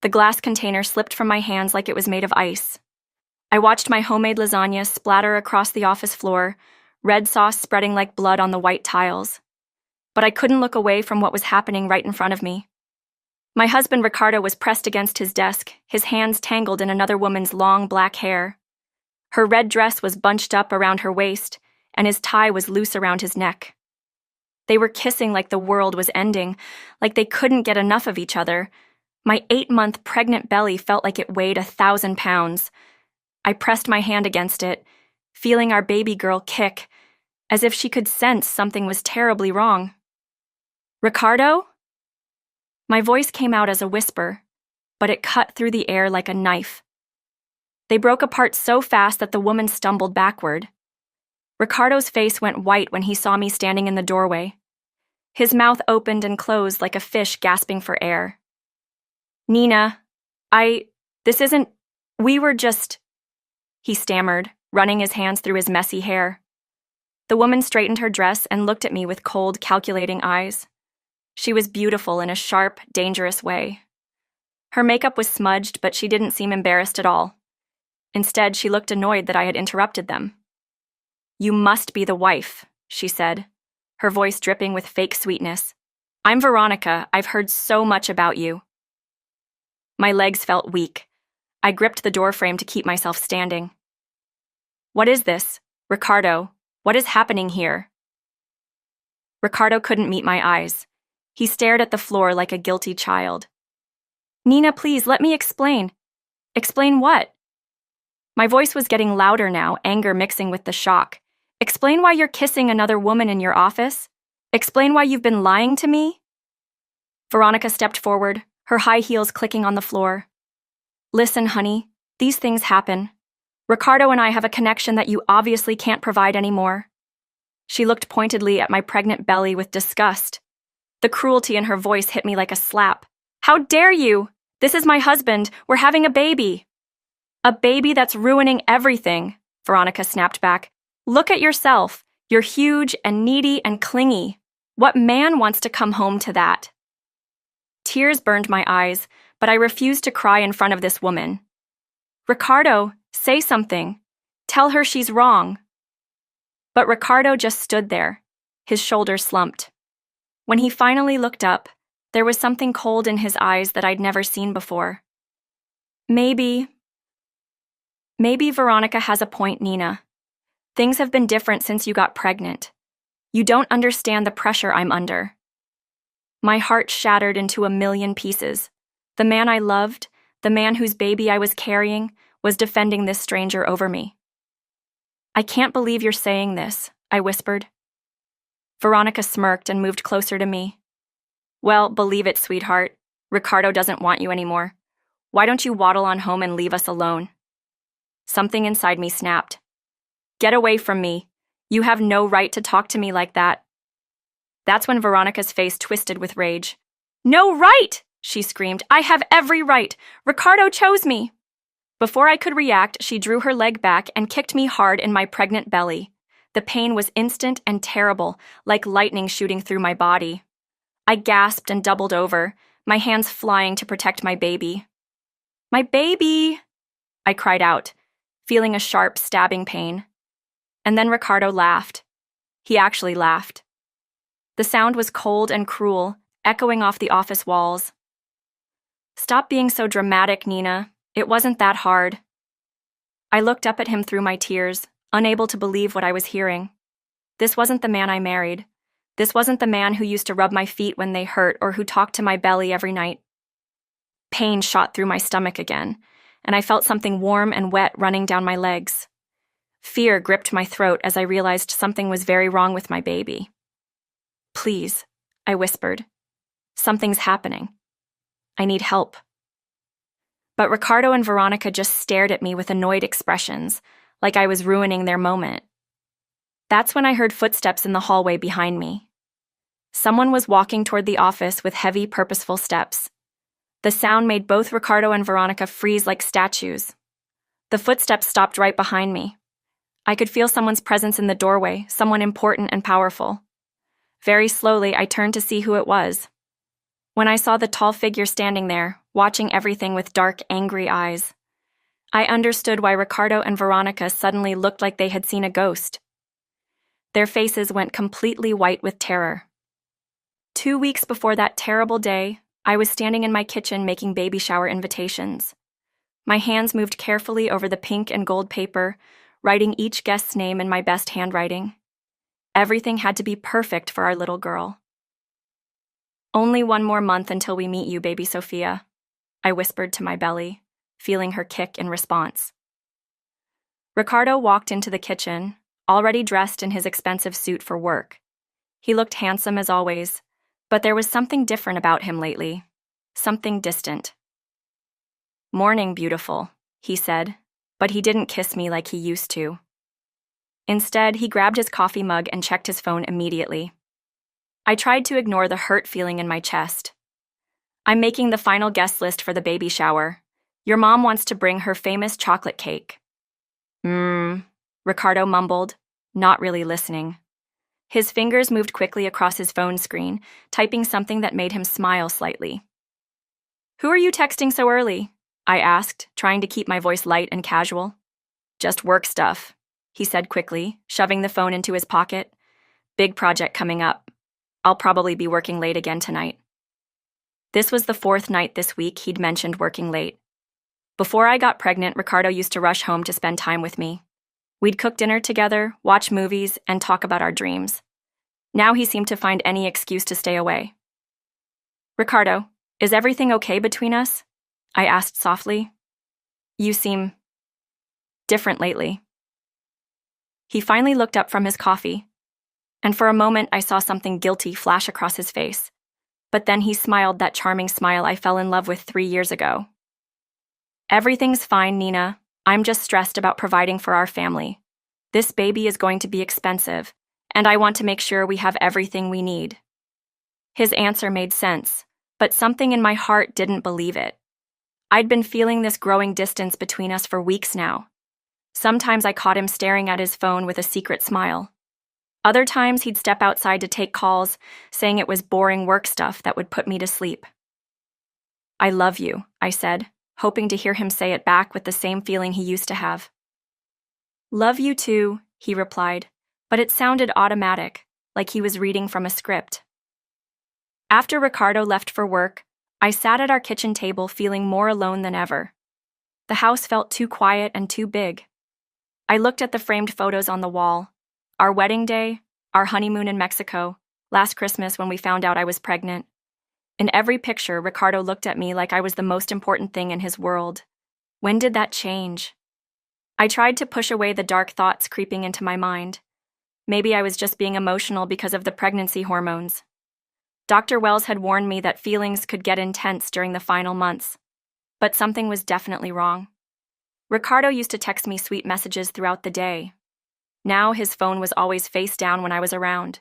The glass container slipped from my hands like it was made of ice. I watched my homemade lasagna splatter across the office floor, red sauce spreading like blood on the white tiles. But I couldn't look away from what was happening right in front of me. My husband Ricardo was pressed against his desk, his hands tangled in another woman's long black hair. Her red dress was bunched up around her waist, and his tie was loose around his neck. They were kissing like the world was ending, like they couldn't get enough of each other. My 8-month pregnant belly felt like it weighed 1,000 pounds. I pressed my hand against it, feeling our baby girl kick, as if she could sense something was terribly wrong. "Ricardo?" My voice came out as a whisper, but it cut through the air like a knife. They broke apart so fast that the woman stumbled backward. Ricardo's face went white when he saw me standing in the doorway. His mouth opened and closed like a fish gasping for air. "Nina, we were just," he stammered, running his hands through his messy hair. The woman straightened her dress and looked at me with cold, calculating eyes. She was beautiful in a sharp, dangerous way. Her makeup was smudged, but she didn't seem embarrassed at all. Instead, she looked annoyed that I had interrupted them. "You must be the wife," she said, her voice dripping with fake sweetness. "I'm Veronica. I've heard so much about you." My legs felt weak. I gripped the doorframe to keep myself standing. "What is this? Ricardo, what is happening here?" Ricardo couldn't meet my eyes. He stared at the floor like a guilty child. "Nina, please, let me explain." "Explain what?" My voice was getting louder now, anger mixing with the shock. "Explain why you're kissing another woman in your office? Explain why you've been lying to me?" Veronica stepped forward, her high heels clicking on the floor. "Listen, honey, these things happen. Ricardo and I have a connection that you obviously can't provide anymore." She looked pointedly at my pregnant belly with disgust. The cruelty in her voice hit me like a slap. "How dare you? This is my husband. We're having a baby." "A baby that's ruining everything," Veronica snapped back. "Look at yourself. You're huge and needy and clingy. What man wants to come home to that?" Tears burned my eyes, but I refused to cry in front of this woman. "Ricardo, say something. Tell her she's wrong." But Ricardo just stood there, his shoulders slumped. When he finally looked up, there was something cold in his eyes that I'd never seen before. Maybe Veronica has a point, Nina. Things have been different since you got pregnant. You don't understand the pressure I'm under." My heart shattered into a million pieces. The man I loved, the man whose baby I was carrying, was defending this stranger over me. "I can't believe you're saying this," I whispered. Veronica smirked and moved closer to me. "Well, believe it, sweetheart. Ricardo doesn't want you anymore. Why don't you waddle on home and leave us alone?" Something inside me snapped. "Get away from me. You have no right to talk to me like that." That's when Veronica's face twisted with rage. "No right!" she screamed. "I have every right. Ricardo chose me." Before I could react, she drew her leg back and kicked me hard in my pregnant belly. The pain was instant and terrible, like lightning shooting through my body. I gasped and doubled over, my hands flying to protect my baby. "My baby!" I cried out, feeling a sharp, stabbing pain. And then Ricardo laughed. He actually laughed. The sound was cold and cruel, echoing off the office walls. "Stop being so dramatic, Nina. It wasn't that hard." I looked up at him through my tears, unable to believe what I was hearing. This wasn't the man I married. This wasn't the man who used to rub my feet when they hurt or who talked to my belly every night. Pain shot through my stomach again, and I felt something warm and wet running down my legs. Fear gripped my throat as I realized something was very wrong with my baby. "Please," I whispered. "Something's happening. I need help." But Ricardo and Veronica just stared at me with annoyed expressions, like I was ruining their moment. That's when I heard footsteps in the hallway behind me. Someone was walking toward the office with heavy, purposeful steps. The sound made both Ricardo and Veronica freeze like statues. The footsteps stopped right behind me. I could feel someone's presence in the doorway, someone important and powerful. Very slowly, I turned to see who it was. When I saw the tall figure standing there, watching everything with dark, angry eyes. I understood why Ricardo and Veronica suddenly looked like they had seen a ghost. Their faces went completely white with terror. 2 weeks before that terrible day, I was standing in my kitchen making baby shower invitations. My hands moved carefully over the pink and gold paper, writing each guest's name in my best handwriting. Everything had to be perfect for our little girl. "Only one more month until we meet you, baby Sophia," I whispered to my belly, feeling her kick in response. Ricardo walked into the kitchen, already dressed in his expensive suit for work. He looked handsome as always, but there was something different about him lately, something distant. "Morning, beautiful," he said, but he didn't kiss me like he used to. Instead, he grabbed his coffee mug and checked his phone immediately. I tried to ignore the hurt feeling in my chest. "I'm making the final guest list for the baby shower. Your mom wants to bring her famous chocolate cake." Ricardo mumbled, not really listening. His fingers moved quickly across his phone screen, typing something that made him smile slightly. "Who are you texting so early?" I asked, trying to keep my voice light and casual. "Just work stuff," he said quickly, shoving the phone into his pocket. "Big project coming up. I'll probably be working late again tonight." This was the 4th night this week he'd mentioned working late. Before I got pregnant, Ricardo used to rush home to spend time with me. We'd cook dinner together, watch movies, and talk about our dreams. Now he seemed to find any excuse to stay away. "Ricardo, is everything okay between us?" I asked softly. "You seem different lately." He finally looked up from his coffee, and for a moment I saw something guilty flash across his face. But then he smiled that charming smile I fell in love with 3 years ago. "Everything's fine, Nina. I'm just stressed about providing for our family. This baby is going to be expensive, and I want to make sure we have everything we need." His answer made sense, but something in my heart didn't believe it. I'd been feeling this growing distance between us for weeks now. Sometimes I caught him staring at his phone with a secret smile. Other times he'd step outside to take calls, saying it was boring work stuff that would put me to sleep. "I love you," I said, hoping to hear him say it back with the same feeling he used to have. "Love you too," he replied, but it sounded automatic, like he was reading from a script. After Ricardo left for work, I sat at our kitchen table feeling more alone than ever. The house felt too quiet and too big. I looked at the framed photos on the wall. Our wedding day, our honeymoon in Mexico, last Christmas when we found out I was pregnant. In every picture, Ricardo looked at me like I was the most important thing in his world. When did that change? I tried to push away the dark thoughts creeping into my mind. Maybe I was just being emotional because of the pregnancy hormones. Dr. Wells had warned me that feelings could get intense during the final months, but something was definitely wrong. Ricardo used to text me sweet messages throughout the day. Now his phone was always face down when I was around.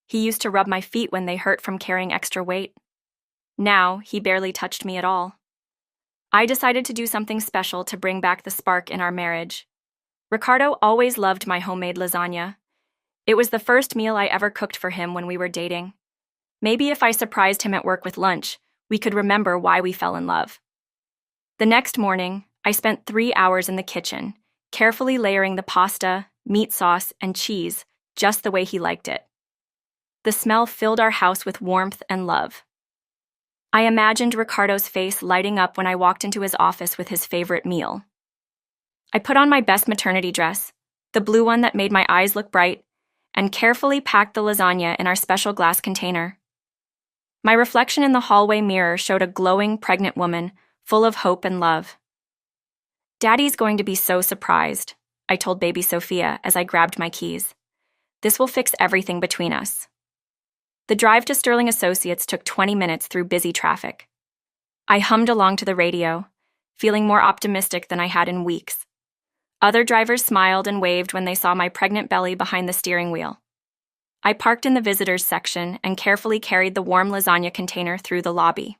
He used to rub my feet when they hurt from carrying extra weight. Now he barely touched me at all. I decided to do something special to bring back the spark in our marriage. Ricardo always loved my homemade lasagna. It was the first meal I ever cooked for him when we were dating. Maybe if I surprised him at work with lunch, we could remember why we fell in love. The next morning, I spent 3 hours in the kitchen, carefully layering the pasta, meat sauce, and cheese just the way he liked it. The smell filled our house with warmth and love. I imagined Ricardo's face lighting up when I walked into his office with his favorite meal. I put on my best maternity dress, the blue one that made my eyes look bright, and carefully packed the lasagna in our special glass container. My reflection in the hallway mirror showed a glowing, pregnant woman, full of hope and love. "Daddy's going to be so surprised," I told baby Sophia as I grabbed my keys. "This will fix everything between us." The drive to Sterling Associates took 20 minutes through busy traffic. I hummed along to the radio, feeling more optimistic than I had in weeks. Other drivers smiled and waved when they saw my pregnant belly behind the steering wheel. I parked in the visitors section and carefully carried the warm lasagna container through the lobby.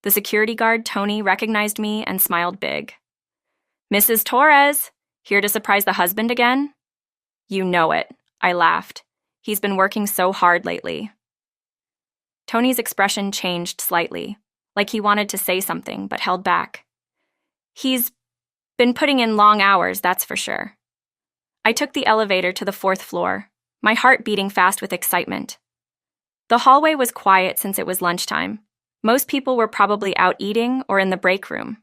The security guard, Tony, recognized me and smiled big. "Mrs. Torres, here to surprise the husband again?" "You know it," I laughed. "He's been working so hard lately." Tony's expression changed slightly, like he wanted to say something but held back. He's been putting in long hours, that's for sure. I took the elevator to the 4th floor, my heart beating fast with excitement. The hallway was quiet since it was lunchtime. Most people were probably out eating or in the break room.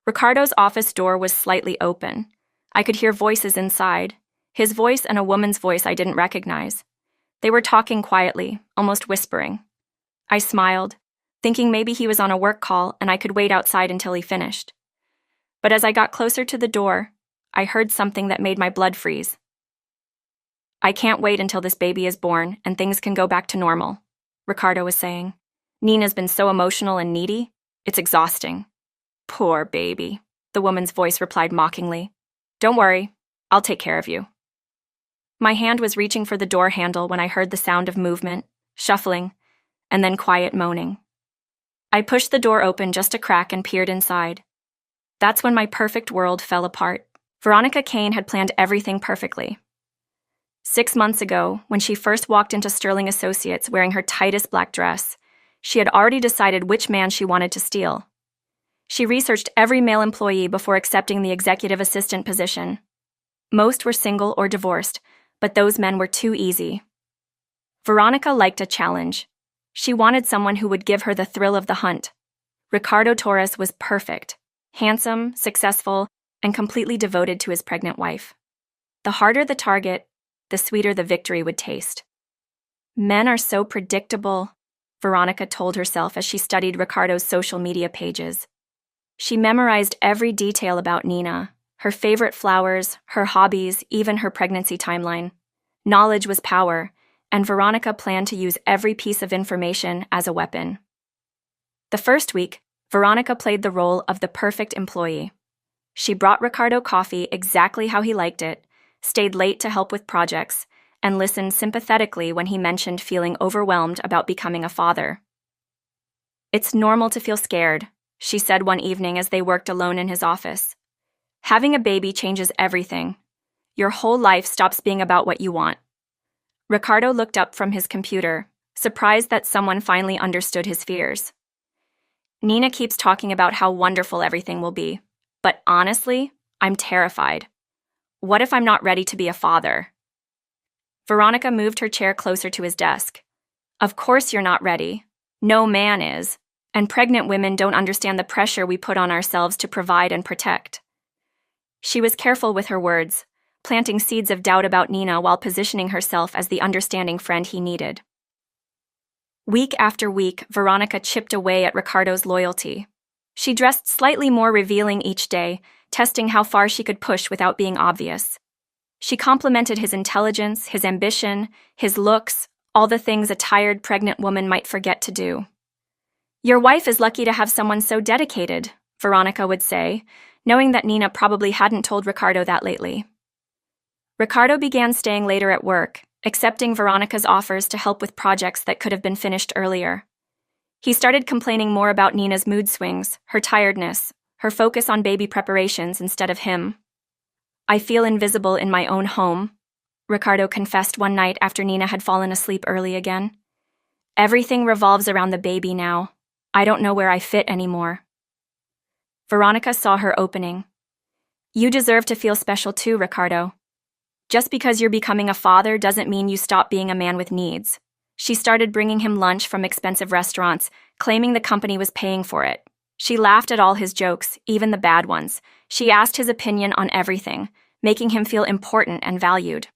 Ricardo's office door was slightly open. I could hear voices inside, his voice and a woman's voice I didn't recognize. They were talking quietly, almost whispering. I smiled, thinking maybe he was on a work call and I could wait outside until he finished. But as I got closer to the door, I heard something that made my blood freeze. "I can't wait until this baby is born and things can go back to normal," Ricardo was saying. "Nina's been so emotional and needy. It's exhausting." "Poor baby," the woman's voice replied mockingly. "Don't worry, I'll take care of you." My hand was reaching for the door handle when I heard the sound of movement, shuffling, and then quiet moaning. I pushed the door open just a crack and peered inside. That's when my perfect world fell apart. Veronica Kane had planned everything perfectly. 6 months ago, when she first walked into Sterling Associates wearing her tightest black dress, she had already decided which man she wanted to steal. She researched every male employee before accepting the executive assistant position. Most were single or divorced, but those men were too easy. Veronica liked a challenge. She wanted someone who would give her the thrill of the hunt. Ricardo Torres was perfect, handsome, successful, and completely devoted to his pregnant wife. The harder the target, the sweeter the victory would taste. Men are so predictable, Veronica told herself as she studied Ricardo's social media pages. She memorized every detail about Nina, her favorite flowers, her hobbies, even her pregnancy timeline. Knowledge was power, and Veronica planned to use every piece of information as a weapon. The first week, Veronica played the role of the perfect employee. She brought Ricardo coffee exactly how he liked it, stayed late to help with projects, and listened sympathetically when he mentioned feeling overwhelmed about becoming a father. "It's normal to feel scared," she said one evening as they worked alone in his office. "Having a baby changes everything. Your whole life stops being about what you want." Ricardo looked up from his computer, surprised that someone finally understood his fears. "Nina keeps talking about how wonderful everything will be, but honestly, I'm terrified. What if I'm not ready to be a father?" Veronica moved her chair closer to his desk. "Of course you're not ready. No man is. And pregnant women don't understand the pressure we put on ourselves to provide and protect." She was careful with her words, planting seeds of doubt about Nina while positioning herself as the understanding friend he needed. Week after week, Veronica chipped away at Ricardo's loyalty. She dressed slightly more revealing each day, testing how far she could push without being obvious. She complimented his intelligence, his ambition, his looks, all the things a tired pregnant woman might forget to do. "Your wife is lucky to have someone so dedicated," Veronica would say, knowing that Nina probably hadn't told Ricardo that lately. Ricardo began staying later at work, accepting Veronica's offers to help with projects that could have been finished earlier. He started complaining more about Nina's mood swings, her tiredness, her focus on baby preparations instead of him. "I feel invisible in my own home," Ricardo confessed one night after Nina had fallen asleep early again. "Everything revolves around the baby now. I don't know where I fit anymore." Veronica saw her opening. "You deserve to feel special too, Ricardo. Just because you're becoming a father doesn't mean you stop being a man with needs." She started bringing him lunch from expensive restaurants, claiming the company was paying for it. She laughed at all his jokes, even the bad ones. She asked his opinion on everything, making him feel important and valued.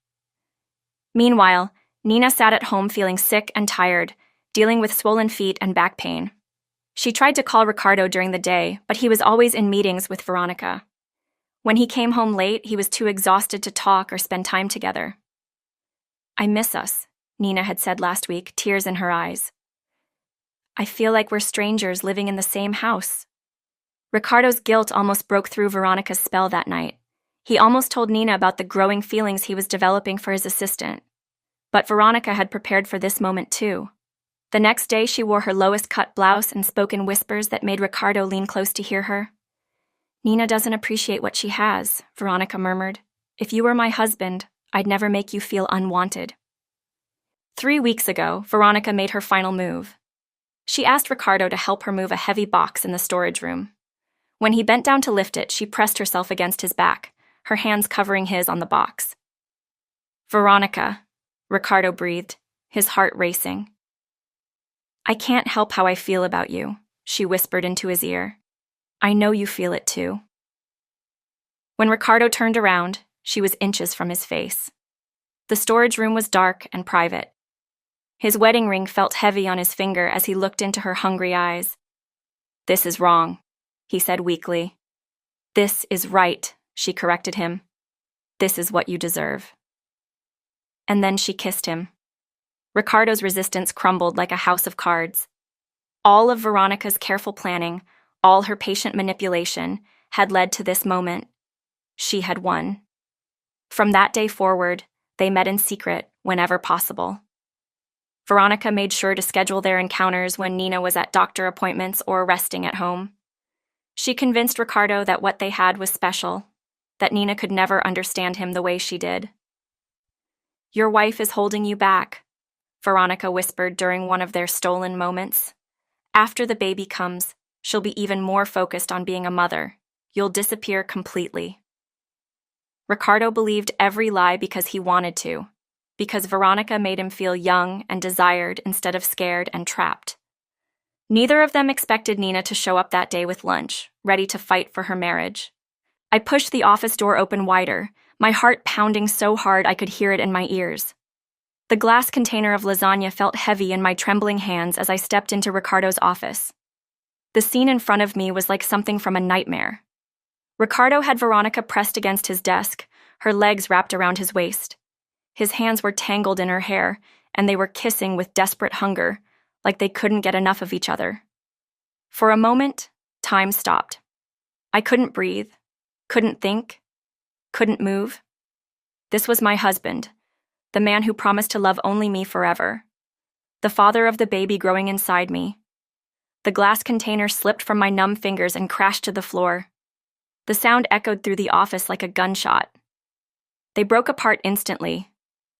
Meanwhile, Nina sat at home feeling sick and tired, dealing with swollen feet and back pain. She tried to call Ricardo during the day, but he was always in meetings with Veronica. When he came home late, he was too exhausted to talk or spend time together. "I miss us," Nina had said last week, tears in her eyes. "I feel like we're strangers living in the same house." Ricardo's guilt almost broke through Veronica's spell that night. He almost told Nina about the growing feelings he was developing for his assistant. But Veronica had prepared for this moment too. The next day, she wore her lowest cut blouse and spoke in whispers that made Ricardo lean close to hear her. "Nina doesn't appreciate what she has," Veronica murmured. "If you were my husband, I'd never make you feel unwanted." 3 weeks ago, Veronica made her final move. She asked Ricardo to help her move a heavy box in the storage room. When he bent down to lift it, she pressed herself against his back, her hands covering his on the box. "Veronica," Ricardo breathed, his heart racing. "I can't help how I feel about you," she whispered into his ear. "I know you feel it too." When Ricardo turned around, she was inches from his face. The storage room was dark and private. His wedding ring felt heavy on his finger as he looked into her hungry eyes. "This is wrong," he said weakly. "This is right," she corrected him. "This is what you deserve." And then she kissed him. Ricardo's resistance crumbled like a house of cards. All of Veronica's careful planning, all her patient manipulation, had led to this moment. She had won. From that day forward, they met in secret whenever possible. Veronica made sure to schedule their encounters when Nina was at doctor appointments or resting at home. She convinced Ricardo that what they had was special, that Nina could never understand him the way she did. "Your wife is holding you back," Veronica whispered during one of their stolen moments. "After the baby comes, she'll be even more focused on being a mother. You'll disappear completely." Ricardo believed every lie because he wanted to, because Veronica made him feel young and desired instead of scared and trapped. Neither of them expected Nina to show up that day with lunch, ready to fight for her marriage. I pushed the office door open wider, my heart pounding so hard I could hear it in my ears. The glass container of lasagna felt heavy in my trembling hands as I stepped into Ricardo's office. The scene in front of me was like something from a nightmare. Ricardo had Veronica pressed against his desk, her legs wrapped around his waist. His hands were tangled in her hair, and they were kissing with desperate hunger, like they couldn't get enough of each other. For a moment, time stopped. I couldn't breathe, couldn't think, couldn't move. This was my husband, the man who promised to love only me forever, the father of the baby growing inside me. The glass container slipped from my numb fingers and crashed to the floor. The sound echoed through the office like a gunshot. They broke apart instantly.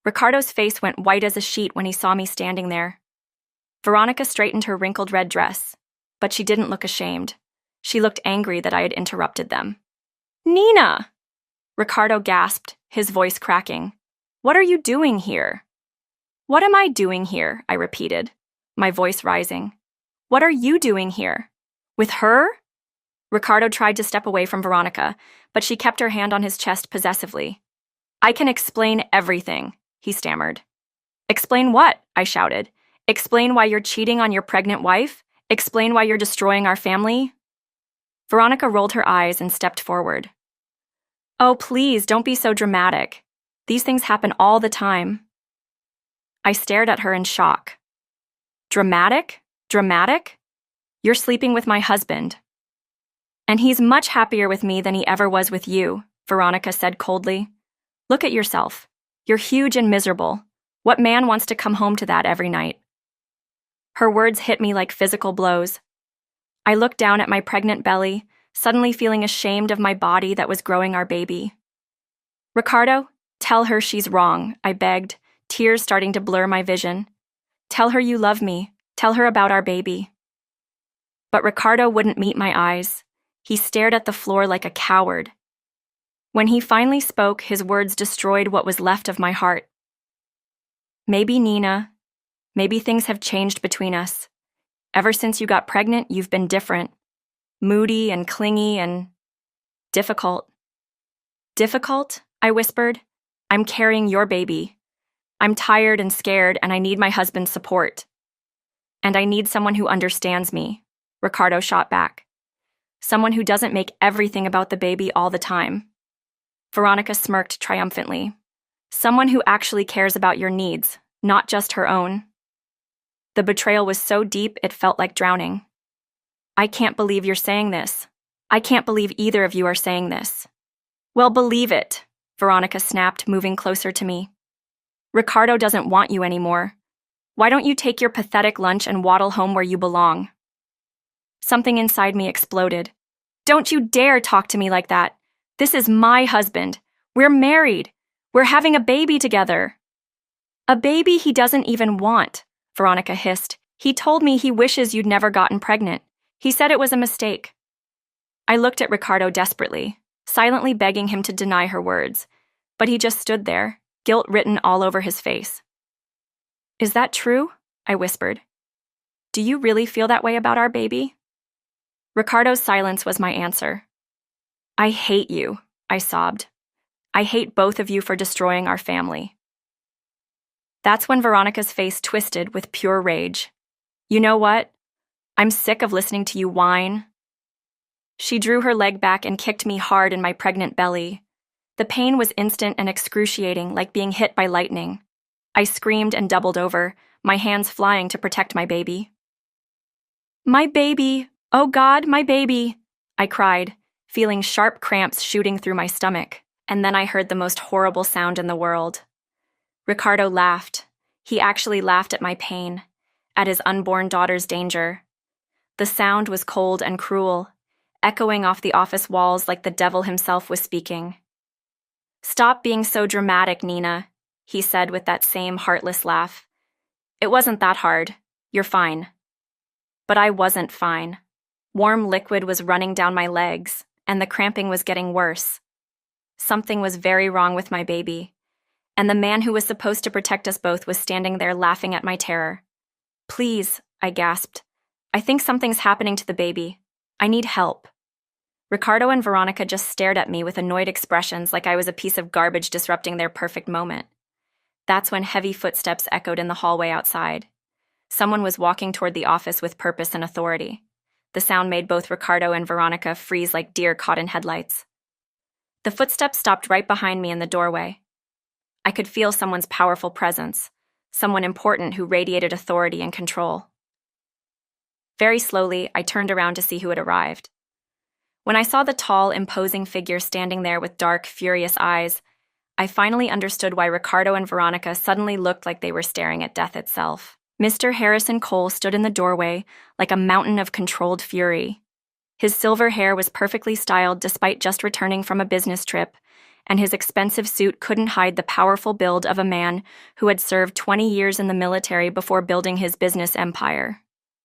Ricardo's face went white as a sheet when he saw me standing there. Veronica straightened her wrinkled red dress, but she didn't look ashamed. She looked angry that I had interrupted them. "Nina!" Ricardo gasped, his voice cracking. "What are you doing here?" "What am I doing here?" I repeated, my voice rising. "What are you doing here? With her?" Ricardo tried to step away from Veronica, but she kept her hand on his chest possessively. "I can explain everything," he stammered. "Explain what?" I shouted. "Explain why you're cheating on your pregnant wife? Explain why you're destroying our family?" Veronica rolled her eyes and stepped forward. "Oh, please, don't be so dramatic. These things happen all the time." I stared at her in shock. "Dramatic? Dramatic? You're sleeping with my husband. And he's much happier with me than he ever was with you," Veronica said coldly. "Look at yourself. You're huge and miserable. What man wants to come home to that every night?" Her words hit me like physical blows. I looked down at my pregnant belly, suddenly feeling ashamed of my body that was growing our baby. "Ricardo, tell her she's wrong," I begged, tears starting to blur my vision. "Tell her you love me. Tell her about our baby." But Ricardo wouldn't meet my eyes. He stared at the floor like a coward. When he finally spoke, his words destroyed what was left of my heart. "Maybe, Nina, maybe things have changed between us. Ever since you got pregnant, you've been different. Moody and clingy and difficult." "Difficult?" I whispered. "I'm carrying your baby. I'm tired and scared, and I need my husband's support. And I need someone who understands me," Ricardo shot back. "Someone who doesn't make everything about the baby all the time." Veronica smirked triumphantly. "Someone who actually cares about your needs, not just her own." The betrayal was so deep it felt like drowning. "I can't believe you're saying this. I can't believe either of you are saying this." "Well, believe it," Veronica snapped, moving closer to me. "Ricardo doesn't want you anymore. Why don't you take your pathetic lunch and waddle home where you belong?" Something inside me exploded. "Don't you dare talk to me like that. This is my husband. We're married. We're having a baby together." "A baby he doesn't even want," Veronica hissed. He told me he wishes you'd never gotten pregnant. He said it was a mistake. I looked at Ricardo desperately, silently begging him to deny her words, but he just stood there, guilt written all over his face. Is that true? I whispered. Do you really feel that way about our baby? Ricardo's silence was my answer. I hate you, I sobbed. I hate both of you for destroying our family. That's when Veronica's face twisted with pure rage. You know what? I'm sick of listening to you whine. She drew her leg back and kicked me hard in my pregnant belly. The pain was instant and excruciating, like being hit by lightning. I screamed and doubled over, my hands flying to protect my baby. My baby! Oh God, my baby! I cried, feeling sharp cramps shooting through my stomach, and then I heard the most horrible sound in the world. Ricardo laughed. He actually laughed at my pain, at his unborn daughter's danger. The sound was cold and cruel, echoing off the office walls like the devil himself was speaking. Stop being so dramatic, Nina, he said with that same heartless laugh. It wasn't that hard. You're fine. But I wasn't fine. Warm liquid was running down my legs, and the cramping was getting worse. Something was very wrong with my baby, and the man who was supposed to protect us both was standing there laughing at my terror. Please, I gasped. I think something's happening to the baby. I need help. Ricardo and Veronica just stared at me with annoyed expressions like I was a piece of garbage disrupting their perfect moment. That's when heavy footsteps echoed in the hallway outside. Someone was walking toward the office with purpose and authority. The sound made both Ricardo and Veronica freeze like deer caught in headlights. The footsteps stopped right behind me in the doorway. I could feel someone's powerful presence, someone important who radiated authority and control. Very slowly, I turned around to see who had arrived. When I saw the tall, imposing figure standing there with dark, furious eyes, I finally understood why Ricardo and Veronica suddenly looked like they were staring at death itself. Mr. Harrison Cole stood in the doorway like a mountain of controlled fury. His silver hair was perfectly styled despite just returning from a business trip, and his expensive suit couldn't hide the powerful build of a man who had served 20 years in the military before building his business empire.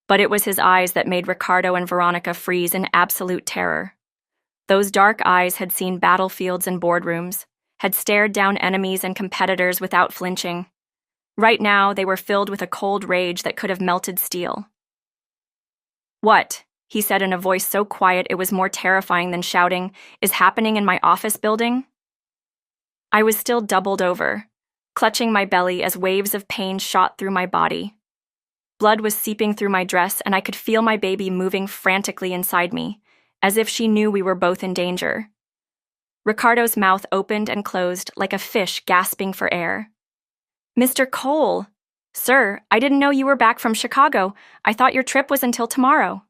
But it was his eyes that made Ricardo and Veronica freeze in absolute terror. Those dark eyes had seen battlefields and boardrooms, had stared down enemies and competitors without flinching. Right now, they were filled with a cold rage that could have melted steel. What, he said in a voice so quiet it was more terrifying than shouting, is happening in my office building? I was still doubled over, clutching my belly as waves of pain shot through my body. Blood was seeping through my dress, and I could feel my baby moving frantically inside me, as if she knew we were both in danger. Ricardo's mouth opened and closed like a fish gasping for air. Mr. Cole! Sir, I didn't know you were back from Chicago. I thought your trip was until tomorrow.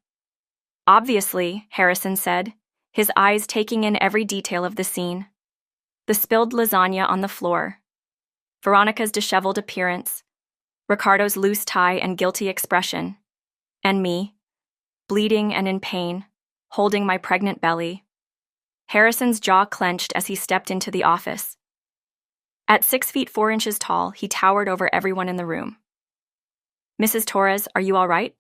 Obviously, Harrison said, his eyes taking in every detail of the scene. The spilled lasagna on the floor, Veronica's disheveled appearance, Ricardo's loose tie and guilty expression, and me, bleeding and in pain, holding my pregnant belly. Harrison's jaw clenched as he stepped into the office. At 6 feet 4 inches tall, he towered over everyone in the room. Mrs. Torres, are you all right?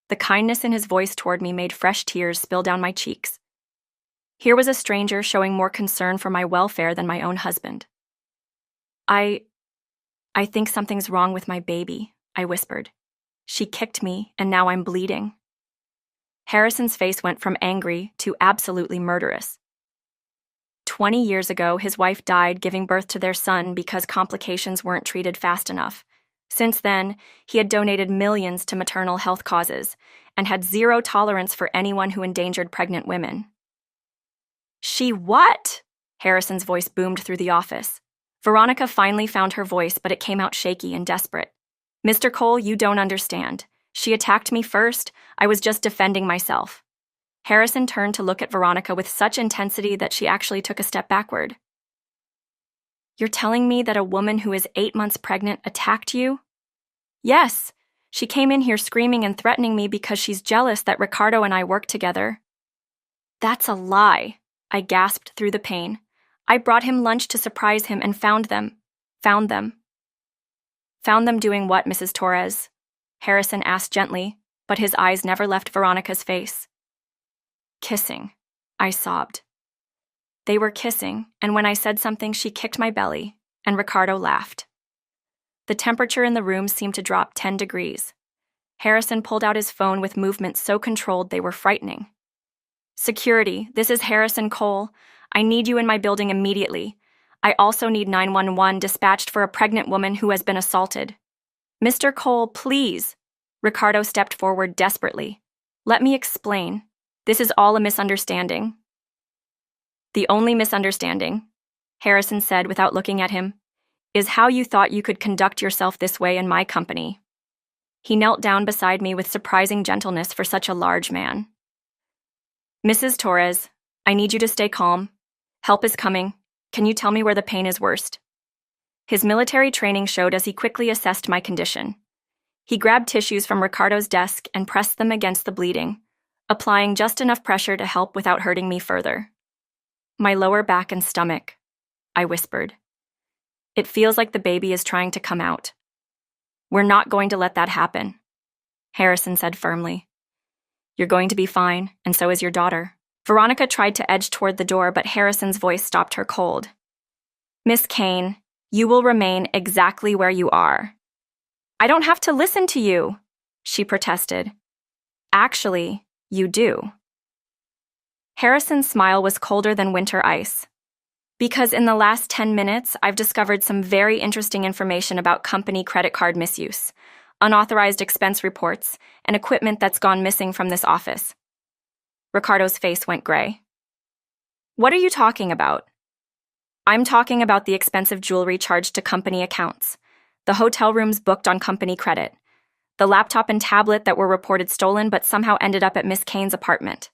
The kindness in his voice toward me made fresh tears spill down my cheeks. Here was a stranger showing more concern for my welfare than my own husband. I think something's wrong with my baby, I whispered. She kicked me, and now I'm bleeding. Harrison's face went from angry to absolutely murderous. 20 years ago, his wife died giving birth to their son because complications weren't treated fast enough. Since then, he had donated millions to maternal health causes and had zero tolerance for anyone who endangered pregnant women. She what? Harrison's voice boomed through the office. Veronica finally found her voice, but it came out shaky and desperate. Mr. Cole, you don't understand. She attacked me first. I was just defending myself. Harrison turned to look at Veronica with such intensity that she actually took a step backward. You're telling me that a woman who is 8 months pregnant attacked you? Yes. She came in here screaming and threatening me because she's jealous that Ricardo and I work together. That's a lie, I gasped through the pain. I brought him lunch to surprise him and found them. Found them doing what, Mrs. Torres? Harrison asked gently, but his eyes never left Veronica's face. Kissing, I sobbed. They were kissing, and when I said something, she kicked my belly, and Ricardo laughed. The temperature in the room seemed to drop 10 degrees. Harrison pulled out his phone with movements so controlled they were frightening. Security, this is Harrison Cole. I need you in my building immediately. I also need 911 dispatched for a pregnant woman who has been assaulted. Mr. Cole, please. Ricardo stepped forward desperately. Let me explain. This is all a misunderstanding. The only misunderstanding, Harrison said without looking at him, is how you thought you could conduct yourself this way in my company. He knelt down beside me with surprising gentleness for such a large man. Mrs. Torres, I need you to stay calm. Help is coming. Can you tell me where the pain is worst? His military training showed as he quickly assessed my condition. He grabbed tissues from Ricardo's desk and pressed them against the bleeding, applying just enough pressure to help without hurting me further. My lower back and stomach, I whispered. It feels like the baby is trying to come out. We're not going to let that happen, Harrison said firmly. You're going to be fine, and so is your daughter. Veronica tried to edge toward the door, but Harrison's voice stopped her cold. Miss Kane, you will remain exactly where you are. I don't have to listen to you, she protested. Actually, you do. Harrison's smile was colder than winter ice. Because in the last 10 minutes, I've discovered some very interesting information about company credit card misuse, unauthorized expense reports, and equipment that's gone missing from this office. Ricardo's face went gray. What are you talking about? I'm talking about the expensive jewelry charged to company accounts, the hotel rooms booked on company credit, the laptop and tablet that were reported stolen but somehow ended up at Miss Kane's apartment.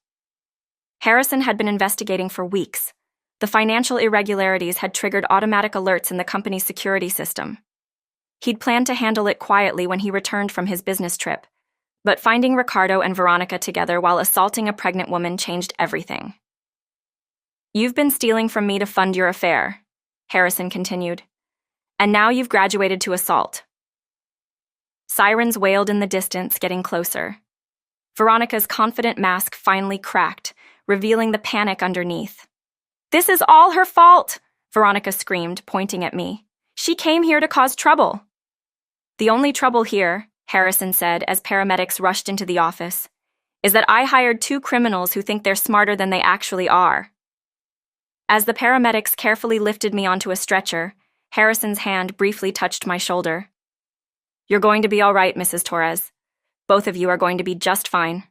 Harrison had been investigating for weeks. The financial irregularities had triggered automatic alerts in the company's security system. He'd planned to handle it quietly when he returned from his business trip, but finding Ricardo and Veronica together while assaulting a pregnant woman changed everything. You've been stealing from me to fund your affair, Harrison continued, and now you've graduated to assault. Sirens wailed in the distance, getting closer. Veronica's confident mask finally cracked, revealing the panic underneath. This is all her fault, Veronica screamed, pointing at me. She came here to cause trouble. The only trouble here, Harrison said as paramedics rushed into the office, is that I hired 2 criminals who think they're smarter than they actually are. As the paramedics carefully lifted me onto a stretcher, Harrison's hand briefly touched my shoulder. You're going to be all right, Mrs. Torres. Both of you are going to be just fine.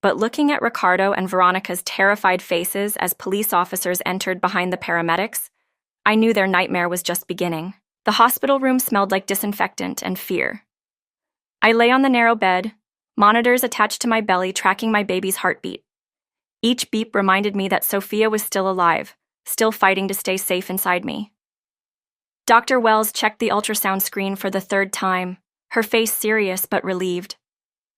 But looking at Ricardo and Veronica's terrified faces as police officers entered behind the paramedics, I knew their nightmare was just beginning. The hospital room smelled like disinfectant and fear. I lay on the narrow bed, monitors attached to my belly tracking my baby's heartbeat. Each beep reminded me that Sophia was still alive, still fighting to stay safe inside me. Dr. Wells checked the ultrasound screen for the 3rd time, her face serious but relieved.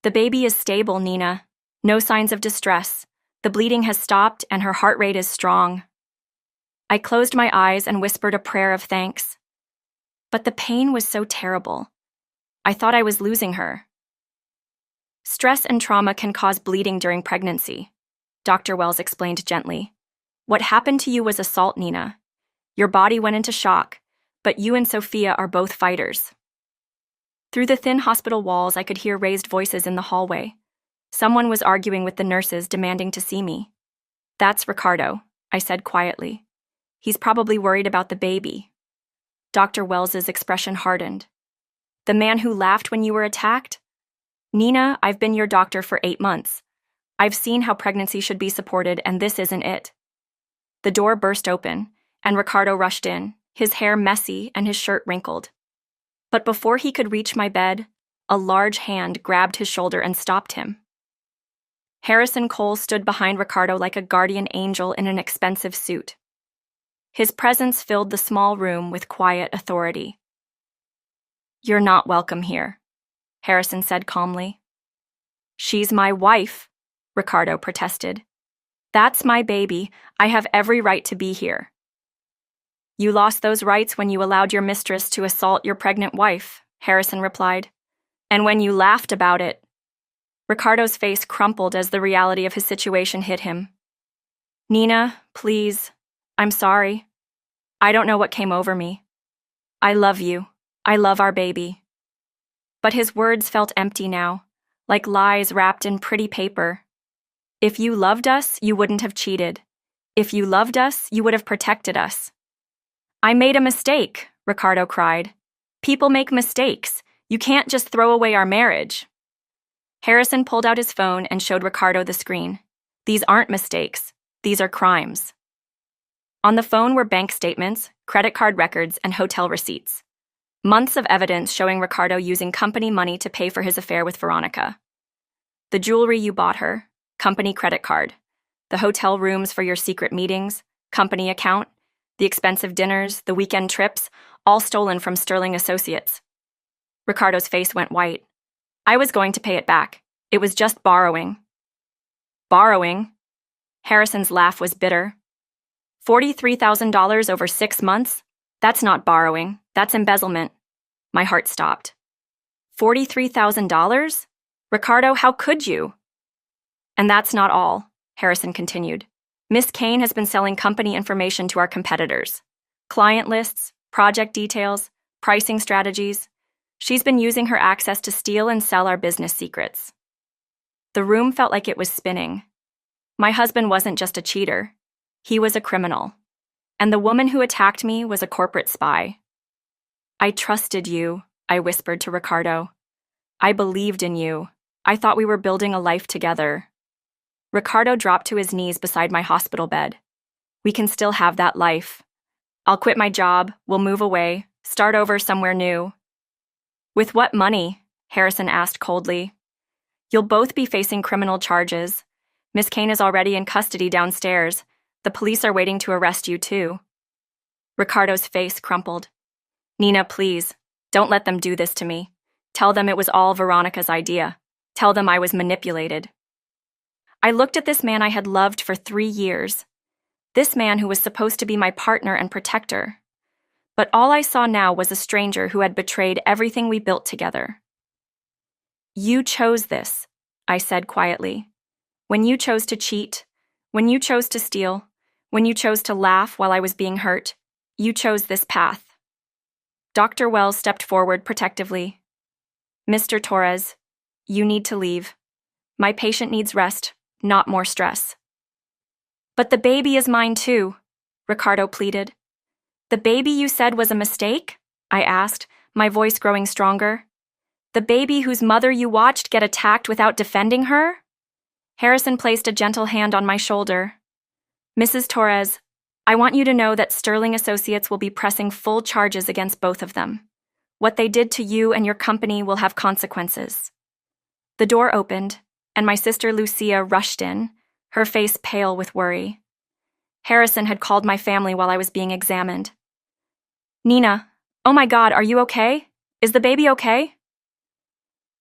The baby is stable, Nina. No signs of distress. The bleeding has stopped and her heart rate is strong. I closed my eyes and whispered a prayer of thanks. But the pain was so terrible. I thought I was losing her. Stress and trauma can cause bleeding during pregnancy, Dr. Wells explained gently. What happened to you was assault, Nina. Your body went into shock, but you and Sophia are both fighters. Through the thin hospital walls, I could hear raised voices in the hallway. Someone was arguing with the nurses, demanding to see me. That's Ricardo, I said quietly. He's probably worried about the baby. Dr. Wells's expression hardened. The man who laughed when you were attacked? Nina, I've been your doctor for 8 months. I've seen how pregnancy should be supported, and this isn't it. The door burst open, and Ricardo rushed in, his hair messy and his shirt wrinkled. But before he could reach my bed, a large hand grabbed his shoulder and stopped him. Harrison Cole stood behind Ricardo like a guardian angel in an expensive suit. His presence filled the small room with quiet authority. You're not welcome here, Harrison said calmly. She's my wife, Ricardo protested. That's my baby. I have every right to be here. You lost those rights when you allowed your mistress to assault your pregnant wife, Harrison replied. And when you laughed about it. Ricardo's face crumpled as the reality of his situation hit him. Nina, please. I'm sorry. I don't know what came over me. I love you. I love our baby. But his words felt empty now, like lies wrapped in pretty paper. If you loved us, you wouldn't have cheated. If you loved us, you would have protected us. I made a mistake, Ricardo cried. People make mistakes. You can't just throw away our marriage. Harrison pulled out his phone and showed Ricardo the screen. These aren't mistakes. These are crimes. On the phone were bank statements, credit card records, and hotel receipts. Months of evidence showing Ricardo using company money to pay for his affair with Veronica. The jewelry you bought her, company credit card. The hotel rooms for your secret meetings, company account. The expensive dinners, the weekend trips, all stolen from Sterling Associates. Ricardo's face went white. I was going to pay it back. It was just borrowing. Borrowing? Harrison's laugh was bitter. $43,000 over 6 months? That's not borrowing. That's embezzlement. My heart stopped. $43,000? Ricardo, how could you? And that's not all, Harrison continued. Miss Kane has been selling company information to our competitors. Client lists, project details, pricing strategies. She's been using her access to steal and sell our business secrets. The room felt like it was spinning. My husband wasn't just a cheater. He was a criminal. And the woman who attacked me was a corporate spy. I trusted you, I whispered to Ricardo. I believed in you. I thought we were building a life together. Ricardo dropped to his knees beside my hospital bed. We can still have that life. I'll quit my job, we'll move away, start over somewhere new. With what money? Harrison asked coldly. You'll both be facing criminal charges. Miss Kane is already in custody downstairs. The police are waiting to arrest you too. Ricardo's face crumpled. Nina, please, don't let them do this to me. Tell them it was all Veronica's idea. Tell them I was manipulated. I looked at this man I had loved for 3 years. This man who was supposed to be my partner and protector. But all I saw now was a stranger who had betrayed everything we built together. You chose this, I said quietly. When you chose to cheat, when you chose to steal, when you chose to laugh while I was being hurt, you chose this path. Dr. Wells stepped forward protectively. Mr. Torres, you need to leave. My patient needs rest, not more stress. But the baby is mine too, Ricardo pleaded. The baby you said was a mistake? I asked, my voice growing stronger. The baby whose mother you watched get attacked without defending her? Harrison placed a gentle hand on my shoulder. Mrs. Torres, I want you to know that Sterling Associates will be pressing full charges against both of them. What they did to you and your company will have consequences. The door opened, and my sister Lucia rushed in, her face pale with worry. Harrison had called my family while I was being examined. Nina, oh my God, are you okay? Is the baby okay?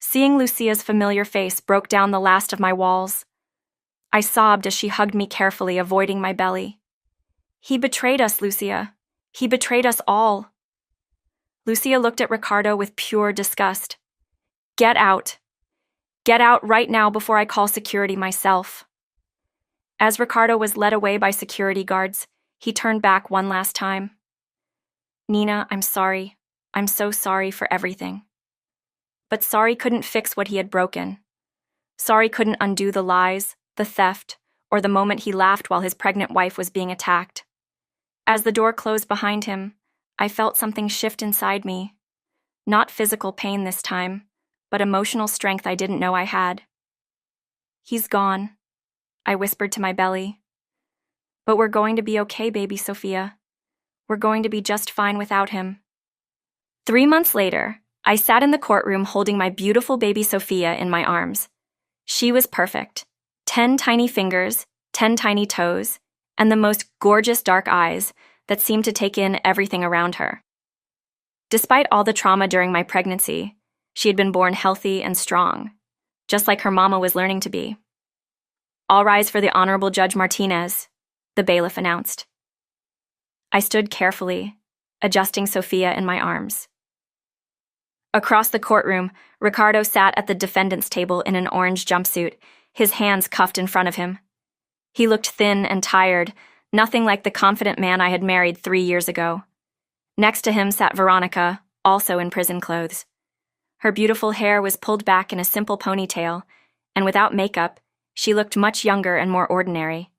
Seeing Lucia's familiar face broke down the last of my walls. I sobbed as she hugged me carefully, avoiding my belly. He betrayed us, Lucia. He betrayed us all. Lucia looked at Ricardo with pure disgust. Get out. Get out right now before I call security myself. As Ricardo was led away by security guards, he turned back one last time. Nina, I'm sorry. I'm so sorry for everything. But sorry couldn't fix what he had broken. Sorry couldn't undo the lies, the theft, or the moment he laughed while his pregnant wife was being attacked. As the door closed behind him, I felt something shift inside me. Not physical pain this time, but emotional strength I didn't know I had. He's gone, I whispered to my belly. But we're going to be okay, baby Sophia. We're going to be just fine without him. 3 months later, I sat in the courtroom holding my beautiful baby Sophia in my arms. She was perfect. 10 tiny fingers, 10 tiny toes, and the most gorgeous dark eyes that seemed to take in everything around her. Despite all the trauma during my pregnancy, she had been born healthy and strong, just like her mama was learning to be. All rise for the Honorable Judge Martinez, the bailiff announced. I stood carefully, adjusting Sophia in my arms. Across the courtroom, Ricardo sat at the defendant's table in an orange jumpsuit, his hands cuffed in front of him. He looked thin and tired, nothing like the confident man I had married 3 years ago. Next to him sat Veronica, also in prison clothes. Her beautiful hair was pulled back in a simple ponytail, and without makeup, she looked much younger and more ordinary.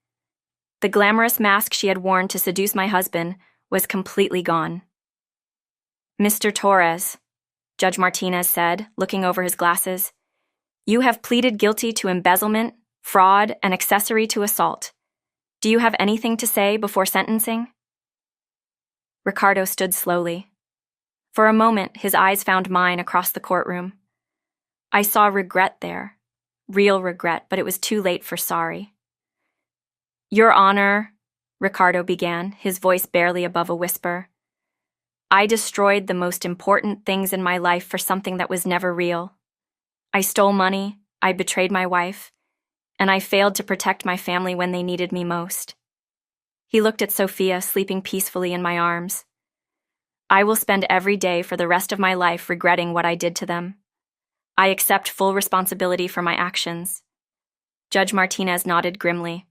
The glamorous mask she had worn to seduce my husband was completely gone. "Mr. Torres," Judge Martinez said, looking over his glasses, "you have pleaded guilty to embezzlement, fraud, and accessory to assault. Do you have anything to say before sentencing?" Ricardo stood slowly. For a moment, his eyes found mine across the courtroom. I saw regret there, real regret, but it was too late for sorry. "Your Honor," Ricardo began, his voice barely above a whisper, "I destroyed the most important things in my life for something that was never real. I stole money, I betrayed my wife, and I failed to protect my family when they needed me most." He looked at Sophia, sleeping peacefully in my arms. "I will spend every day for the rest of my life regretting what I did to them. I accept full responsibility for my actions." Judge Martinez nodded grimly.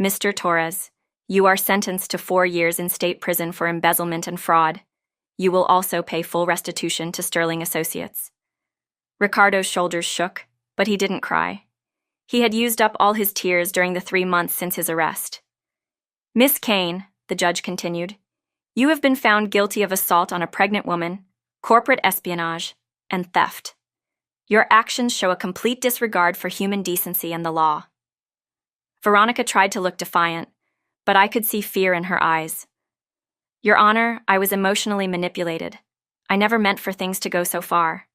"Mr. Torres, you are sentenced to 4 years in state prison for embezzlement and fraud. You will also pay full restitution to Sterling Associates." Ricardo's shoulders shook, but he didn't cry. He had used up all his tears during the 3 months since his arrest. "Miss Kane," the judge continued, "you have been found guilty of assault on a pregnant woman, corporate espionage, and theft. Your actions show a complete disregard for human decency and the law." Veronica tried to look defiant, but I could see fear in her eyes. "Your Honor, I was emotionally manipulated. I never meant for things to go so far."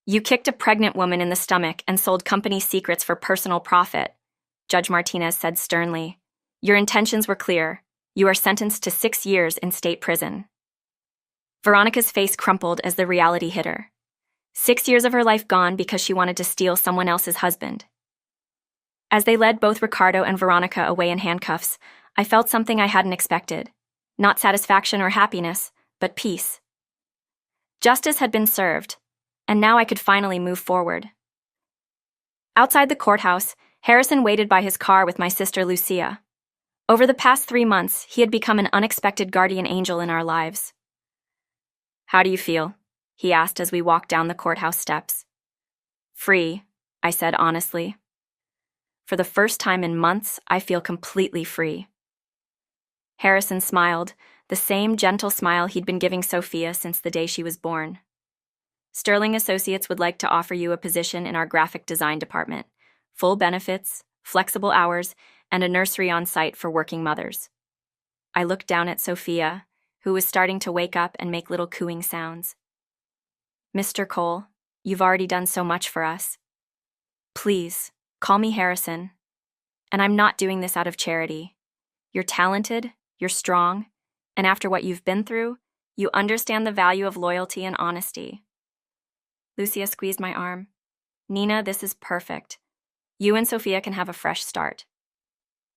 "You kicked a pregnant woman in the stomach and sold company secrets for personal profit," Judge Martinez said sternly. "Your intentions were clear. You are sentenced to 6 years in state prison." Veronica's face crumpled as the reality hit her. 6 years of her life gone because she wanted to steal someone else's husband. As they led both Ricardo and Veronica away in handcuffs, I felt something I hadn't expected. Not satisfaction or happiness, but peace. Justice had been served, and now I could finally move forward. Outside the courthouse, Harrison waited by his car with my sister Lucia. Over the past 3 months, he had become an unexpected guardian angel in our lives. "How do you feel?" he asked as we walked down the courthouse steps. "Free," I said honestly. "For the first time in months, I feel completely free." Harrison smiled, the same gentle smile he'd been giving Sophia since the day she was born. "Sterling Associates would like to offer you a position in our graphic design department, full benefits, flexible hours, and a nursery on site for working mothers." I looked down at Sophia, who was starting to wake up and make little cooing sounds. "Mr. Cole, you've already done so much for us. Please, call me Harrison. And I'm not doing this out of charity. You're talented, you're strong, and after what you've been through, you understand the value of loyalty and honesty." Lucia squeezed my arm. "Nina, this is perfect. You and Sophia can have a fresh start."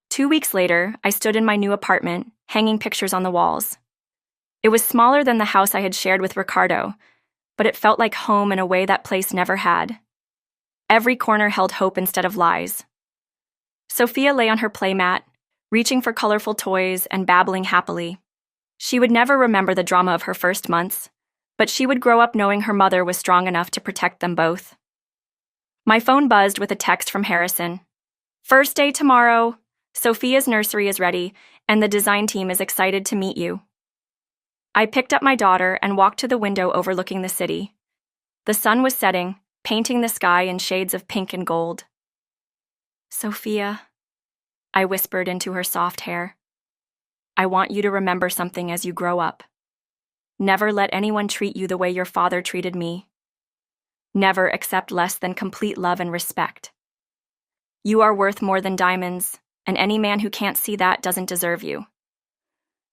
2 weeks later, I stood in my new apartment, hanging pictures on the walls. It was smaller than the house I had shared with Ricardo, but it felt like home in a way that place never had. Every corner held hope instead of lies. Sophia lay on her playmat, reaching for colorful toys and babbling happily. She would never remember the drama of her first months, but she would grow up knowing her mother was strong enough to protect them both. My phone buzzed with a text from Harrison. "First day tomorrow. Sophia's nursery is ready, and the design team is excited to meet you." I picked up my daughter and walked to the window overlooking the city. The sun was setting, painting the sky in shades of pink and gold. "Sophia," I whispered into her soft hair, "I want you to remember something as you grow up. Never let anyone treat you the way your father treated me. Never accept less than complete love and respect. You are worth more than diamonds, and any man who can't see that doesn't deserve you."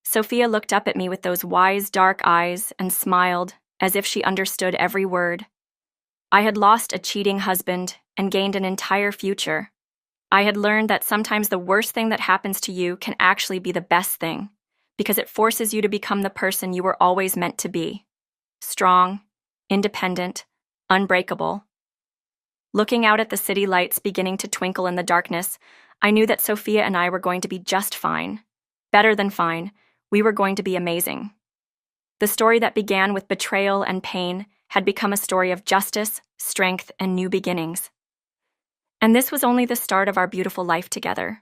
Sophia looked up at me with those wise, dark eyes and smiled as if she understood every word. I had lost a cheating husband and gained an entire future. I had learned that sometimes the worst thing that happens to you can actually be the best thing, because it forces you to become the person you were always meant to be. Strong, independent, unbreakable. Looking out at the city lights beginning to twinkle in the darkness, I knew that Sophia and I were going to be just fine. Better than fine. We were going to be amazing. The story that began with betrayal and pain had become a story of justice, strength, and new beginnings. And this was only the start of our beautiful life together.